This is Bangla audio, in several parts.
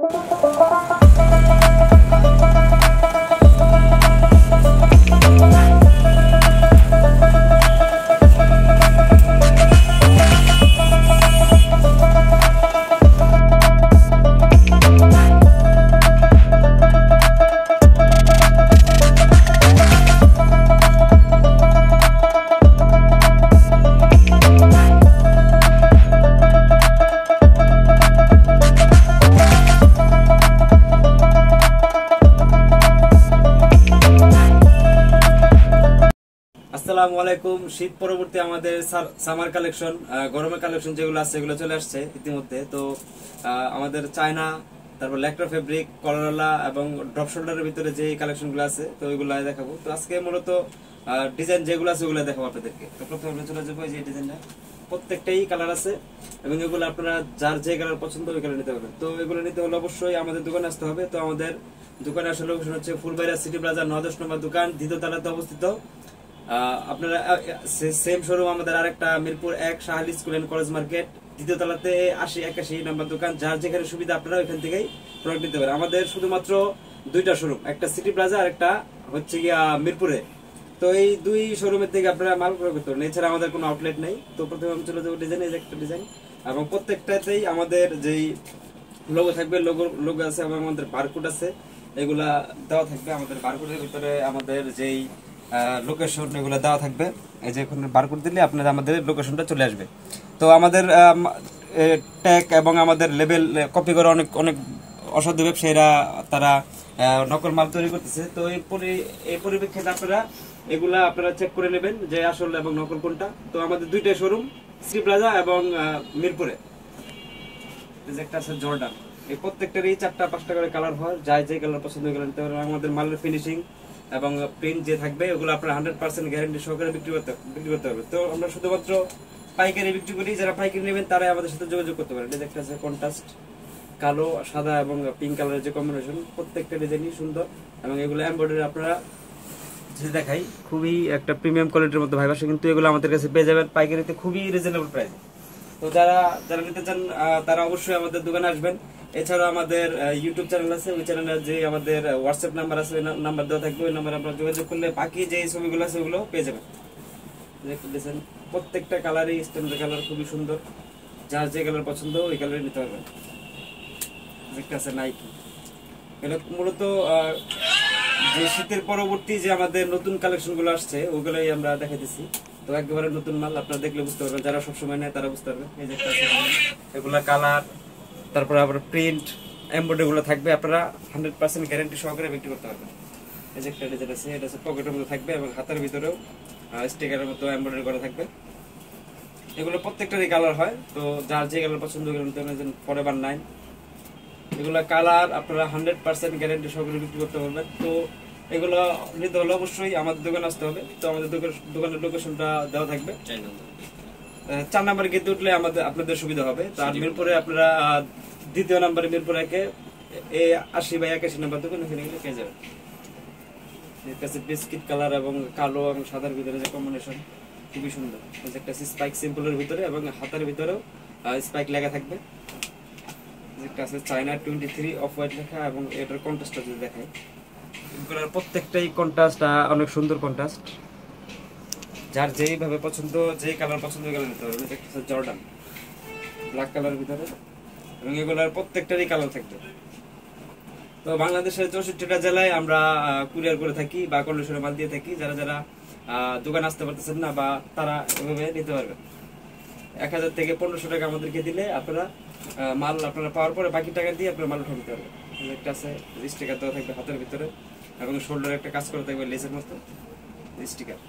আসসালামু আলাইকুম। শীত পরবর্তী আমাদের সামার কালেকশন, গরমের কালেকশন যেগুলো আছে সেগুলো চলে আসছে ইতিমধ্যে। তো আমাদের চায়না, তারপর ল্যাক্টো ফেব্রিক, কলারলা এবং ড্রপ শোল্ডারের ভিতরে যে কালেকশনগুলো আছে তো ওইগুলো দেখাবো। তো আজকে মূলত ডিজাইন যেগুলো আছে ওগুলো দেখাবো আপনাদেরকে। তো প্রথমে চলে যাবো এই যে ডিজাইনটা, প্রত্যেকটাই কালার আছে এবং এগুলো আপনারা যার যে কালার পছন্দ ওই কালার নিতে পারবেন। তো এগুলো নিতে হলে অবশ্যই আমাদের দোকানে আসতে হবে। তো আমাদের দোকানে আসার লোকেশন হচ্ছে ফুলবাড়িয়া সিটি প্লাজা 9-10 নম্বর দোকান, দ্বিতীয় তলাতে অবস্থিত। আপনারা সেম শোরুম আমাদের আরেকটা Mirpur 1 Shahali school and college market, দ্বিতীয় তলাতে 80-81 নম্বর দোকান। যার যেখানে সুবিধা আপনারা ওইখান থেকেই প্রোডাক্ট নিতে পারেন। আমাদের শুধুমাত্র দুইটা শোরুম, একটা সিটি প্লাজা আর একটা হচ্ছে গিয়া মিরপুরে। তো এই দুই শোরুমের থেকে আপনারা মাল ক্রয় করতে পারেন, এছাড়া আমাদের কোনো আউটলেট নেই। তো প্রথমে আমি চলে যাবো ডিজাইন, এই যে একটা ডিজাইন এবং প্রত্যেকটাতেই আমাদের যেই লোগো থাকবে, লোগো আছে এবং আমাদের বারকোড আছে, এগুলা দেওয়া থাকবে। আমাদের বারকোডের ভিতরে আমাদের যেই লোকেশন এগুলো দেওয়া থাকবে। এই যে এখানে বারকোড দিলে আপনার আমাদের লোকেশনটা চলে আসবে। তো আমাদের ট্যাগ এবং আমাদের লেবেল কপি করে অনেক অনেক অসাধু ব্যবসায়ীরা তারা নকল মাল তৈরি করতেছে। তো এই পরিপ্রেক্ষিতে আপনারা এগুলা আপনারা চেক করে নেবেন যে আসল এবং নকল কোনটা। তো আমাদের দুইটা শোরুম, সিটি প্লাজা এবং মিরপুরে। একটা আছে জর্ডান, এই প্রত্যেকটারই 4টা-5টা করে কালার হয়, যাই যে কালার পছন্দ করে নিতে পারবেন। আমাদের মালের ফিনিশিং এবং প্রিন্ট যে থাকবে ওগুলো আপনারা 100% গ্যারান্টি সহকারে বিক্রি করতে পারবেন। তো আমরা শুধুমাত্র পাইকারি বিক্রি করি, যারা পাইকারি নেবেন তারাই আমাদের সাথে যোগাযোগ করতে পারেন। এটা একটা আছে কন্ট্রাস্ট কালো, সাদা এবং পিঙ্ক কালারের যে কম্বিনেশন, প্রত্যেকটা ডিজাইনই সুন্দর এবং এগুলো এমব্রয়ডারি আপনারা যদি দেখাই খুবই একটা প্রিমিয়াম কোয়ালিটির মধ্যে ভাইবাসে, কিন্তু এগুলো আমাদের কাছে পেয়ে যাবেন পাইকারিতে খুবই রিজনেবল প্রাইস। তো যারা নিতে চান তারা অবশ্যই আমাদের দোকানে আসবেন। এছাড়া আমাদের ইউটিউব চ্যানেল আছে, ওই চ্যানেলে যে আমাদের হোয়াটসঅ্যাপ নাম্বার আছে ওই নাম্বার দেওয়া থাকবে, ওই নাম্বারে আপনারা যোগাযোগ করলে বাকি যে ছবিগুলো আছে ওগুলো পেয়ে যাবেন। দেখতেছেন প্রত্যেকটা কালারই স্ট্যান্ডার্ড কালার, খুবই সুন্দর। যার যে কালার পছন্দ ওই কালারই নিতে পারবেন। একটা আছে নাইকি, এটা মূলত যে শীতের পরবর্তী যে আমাদের নতুন কালেকশন গুলো আসছে ওগুলোই আমরা দেখাইতেছি। তো একেবারে নতুন মাল, আপনারা দেখলে বুঝতে পারবেন, যারা সবসময় নেয় তারা বুঝতে পারবেন। এই যে এগুলা কালার, তারপরে আবার প্রিন্ট এমব্রয়ডারি গুলো থাকবে, আপনারা 100% গ্যারান্টি সহকারে বিক্রি করতে পারবেন। এই যে একটা ডিজাইন আছে, এটা হচ্ছে পকেটের মধ্যে থাকবে এবং হাতের ভিতরেও স্টিকারের মতো এমব্রয়ডারি করা থাকবে। এগুলো প্রত্যেকটারই কালার হয়, তো যার যে কালার পছন্দ করেন ফরএভার 9 এগুলা কালার আপনারা 100% গ্যারান্টি সহকারে বিক্রি করতে পারবেন। তো এগুলো নিতে হলে অবশ্যই আমাদের দোকানে আসতে হবে। তো আমাদের দোকানের লোকেশনটা দেওয়া থাকবে 4 নম্বর গেটে উঠলে আপনাদের সুবিধা হবে। তার মিরপুরে আপনারা দ্বিতীয় নম্বরে মিরপুর 1-এ 80/81 নম্বর দোকান, ওখানে গেলে পেয়ে যাবেন। এর কাছে বিস্কিট কালার এবং কালো এবং সাদার ভিতরে যে কম্বিনেশন খুবই সুন্দর। একটা স্পাইক সিম্পলের ভিতরে এবং হাতের ভিতরেও স্পাইক লেখা থাকবে। একটা আছে চায়না 23 অফ হোয়াইট লেখা এবং এটার কন্ট্রাস্টটা যদি দেখাই, এগুলোর প্রত্যেকটাই কন্ট্রাস্ট অনেক সুন্দর কন্ট্রাস্ট। যার যেইভাবে পছন্দ, যেই কালার পছন্দ ওই কালার নিতে পারবেন। এটা একটা জর্ডান ব্ল্যাক কালার ভিতরে এবং এগুলোর প্রত্যেকটারই কালার থাকবে। তো বাংলাদেশের 64টা জেলায় আমরা কুরিয়ার করে থাকি বা কন্ডিশনে মাল দিয়ে থাকি। যারা দোকানে আসতে পারতেছেন না বা তারা এভাবে নিতে পারবেন। 1000 থেকে 1500 টাকা আমাদেরকে দিলে আপনারা মাল আপনারা পাওয়ার পরে বাকি টাকা দিয়ে আপনারা মাল উঠে নিতে পারবেন। একটা আছে স্টিকার দেওয়া থাকবে হাতের ভিতরে এবং শোল্ডারে একটা কাজ করা থাকবে লেসের মতো স্টিকার।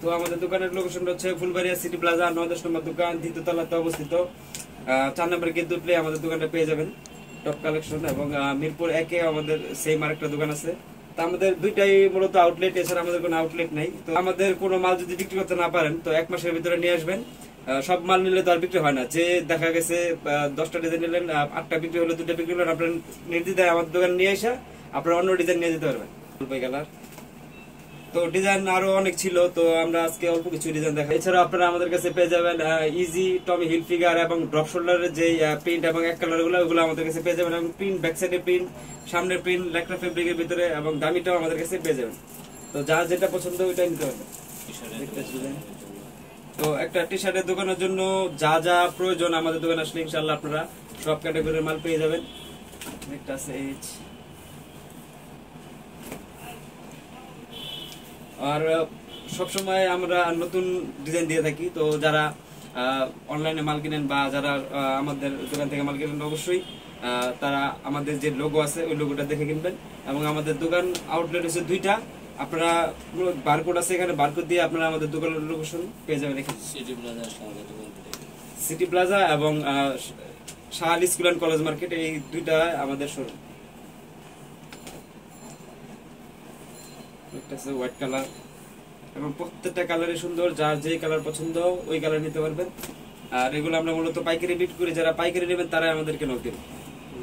তো আমাদের দোকানের লোকেশনটা হচ্ছে ফুলবাড়িয়া সিটি প্লাজা 9-10 নম্বর দোকান, দ্বিতীয় তলাতে অবস্থিত। 4 নম্বর গেট উঠলে আমাদের দোকানটা পেয়ে যাবেন, টপ কালেকশন। এবং মিরপুর 1-এ আমাদের সেম আরেকটা দোকান আছে। তো আমাদের দুইটাই মূলত আউটলেট, এছাড়া আমাদের কোনো আউটলেট নাই। তো আমাদের কোনো মাল যদি বিক্রি করতে না পারেন তো 1 মাসের ভিতরে নিয়ে আসবেন। সব মাল নিলে তো আর বিক্রি হয় না, যে দেখা গেছে 10টা ডিজাইন নিলেন, 8টা বিক্রি হলো, 2টা বিক্রি হলেন, আপনার নির্দ্বিধায় আমাদের দোকানে নিয়ে আসা আপনারা অন্য ডিজাইন নিয়ে যেতে পারবেন। কালার তো ডিজাইন আরো অনেক ছিল, তো আমরা আজকে অল্প কিছু ডিজাইন দেখাই। এছাড়া আপনারা আমাদের কাছে পেয়ে যাবেন ইজি, টমি হিল ফিগার এবং ড্রপ শোল্ডারের যে প্রিন্ট এবং এক কালার ওগুলো আমাদের কাছে পেয়ে যাবেন, এবং প্রিন্ট ব্যাক সাইডে প্রিন্ট, সামনের প্রিন্ট ল্যাকটা ফেব্রিকের ভিতরে, এবং দামিটাও আমাদের কাছে পেয়ে যাবেন। তো যার যেটা পছন্দ ওইটাই নিতে পারবেন। তো একটা টি শার্টের দোকানের জন্য যা যা প্রয়োজন আমাদের দোকানে আসলে ইনশাআল্লাহ আপনারা সব ক্যাটাগরির মাল পেয়ে যাবেন। একটা আছে আর সবসময় আমরা নতুন ডিজাইন দিয়ে থাকি। তো যারা অনলাইনে মাল কিনেন বা যারা আমাদের দোকান থেকে মাল কিনেন অবশ্যই তারা আমাদের যে লোগো আছে ওই লোগোটা দেখে কিনবেন। এবং আমাদের দোকান আউটলেট হচ্ছে 2টা, আপনারা বারকোড আছে, এখানে বারকোড দিয়ে আপনারা আমাদের দোকানের লোকেশন পেয়ে যাবেন এখানে। সিটি প্লাজা এবং Shah Ali school and college market, এই 2টা আমাদের শোরুম। একটা আছে হোয়াইট কালার, এবং প্রত্যেকটা কালারই সুন্দর, যার যে কালার পছন্দ ওই কালার নিতে পারবেন। আর এগুলো আমরা মূলত পাইকারি বিক্রি করি, যারা পাইকারি নেবেন তারাই আমাদেরকে নক দিন।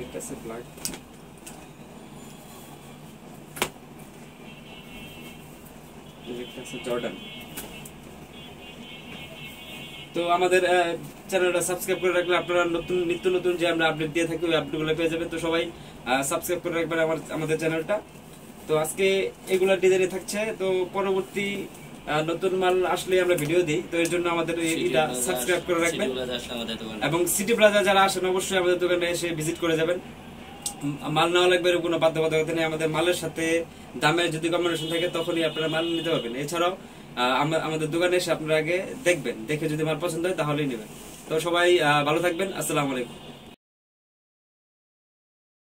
একটা আছে ব্ল্যাক, একটা আছে জর্ডান। তো আমাদের চ্যানেলটা সাবস্ক্রাইব করে রাখলে আপনারা নিত্য নতুন যে আমরা আপডেট দিয়ে থাকি ওই আপডেটগুলো পেয়ে যাবেন। তো সবাই সাবস্ক্রাইব করে রাখবেন আমাদের চ্যানেলটা। তো আজকে এগুলা ডিজাইনে থাকছে, তো পরবর্তী নতুন মাল আসলে আমরা ভিডিও দিই, তো এর জন্য আমাদের এটা সাবস্ক্রাইব করে রাখবেন। এবং সিটি প্লাজা যারা আসেন অবশ্যই আমাদের দোকানে এসে ভিজিট করে যাবেন। মাল নেওয়া লাগবে এর কোনো বাধ্যবাধকতা নেই, আমাদের মালের সাথে দামের যদি কম্বিনেশন থাকে তখনই আপনারা মাল নিতে পারবেন। এছাড়াও আমাদের দোকানে এসে আপনারা আগে দেখবেন, দেখে যদি মাল পছন্দ হয় তাহলেই নেবেন। তো সবাই ভালো থাকবেন, আসসালামু আলাইকুম।